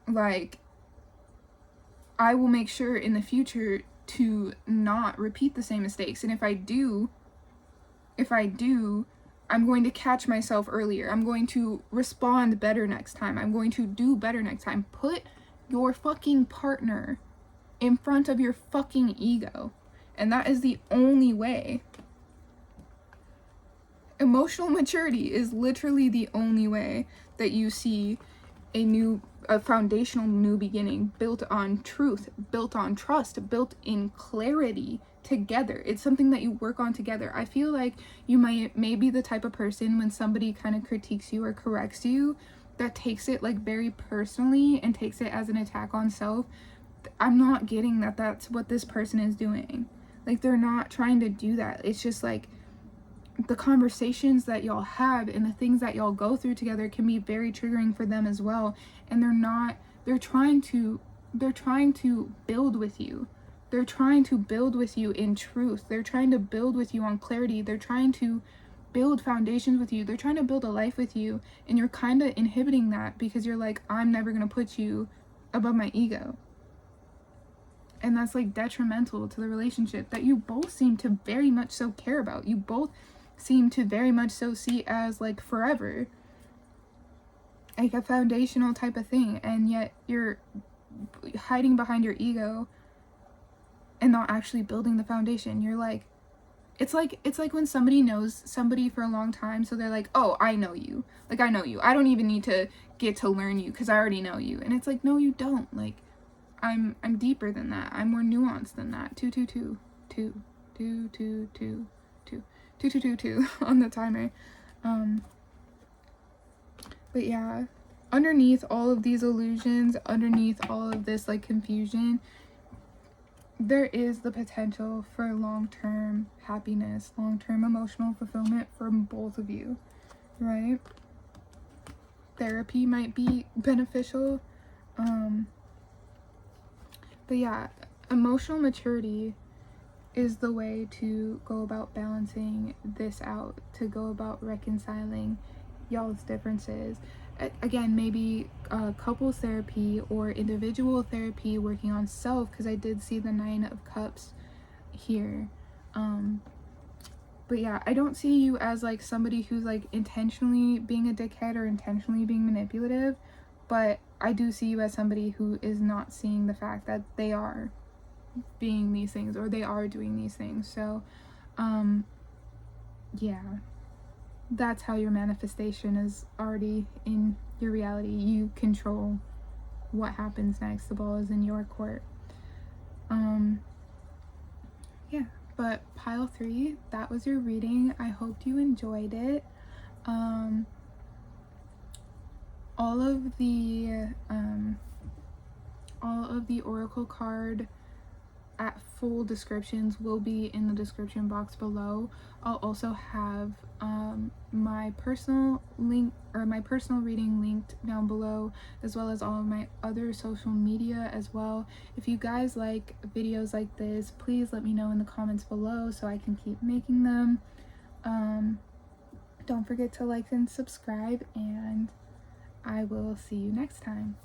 like, I will make sure in the future to not repeat the same mistakes. And if I do, I'm going to catch myself earlier. I'm going to respond better next time. I'm going to do better next time. Put your fucking partner in front of your fucking ego. And that is the only way. Emotional maturity is literally the only way that you see a foundational new beginning, built on truth, built on trust, built in clarity together. It's something that you work on together. I feel like you may be the type of person, when somebody kind of critiques you or corrects you, that takes it like very personally and takes it as an attack on self. I'm not getting that that's what this person is doing. Like, they're not trying to do that. It's just like, the conversations that y'all have and the things that y'all go through together can be very triggering for them as well. And they're trying to build with you. They're trying to build with you in truth. They're trying to build with you on clarity. They're trying to build foundations with you. They're trying to build a life with you. And you're kind of inhibiting that because you're like, I'm never going to put you above my ego. And that's like detrimental to the relationship that you both seem to very much so care about. You both seem to very much so see as like forever, like a foundational type of thing, and yet you're hiding behind your ego and not actually building the foundation. You're like it's like when somebody knows somebody for a long time, so they're like, oh, I know you, like, I know you, I don't even need to get to learn you because I already know you. And it's like, no, you don't. Like, I'm deeper than that. I'm more nuanced than that. 2 2 2 2 2 2 2 2 2 2 2 2 on the timer. But yeah, underneath all of these illusions, underneath all of this like confusion, there is the potential for long-term happiness, long-term emotional fulfillment for both of you, right? Therapy might be beneficial. But yeah, emotional maturity is the way to go about balancing this out, to go about reconciling y'all's differences. Again, maybe couples therapy or individual therapy, working on self, because I did see the 9 of Cups here. But yeah, I don't see you as like somebody who's like intentionally being a dickhead or intentionally being manipulative, but I do see you as somebody who is not seeing the fact that they are being these things or they are doing these things. So yeah, that's how your manifestation is already in your reality. You control what happens next. The ball is in your court. Yeah, but pile 3, that was your reading. I hope you enjoyed it. All of the oracle card at full descriptions will be in the description box below. I'll also have my personal link, or my personal reading, linked down below, as well as all of my other social media as well. If you guys like videos like this, please let me know in the comments below so I can keep making them. Don't forget to like and subscribe, and I will see you next time.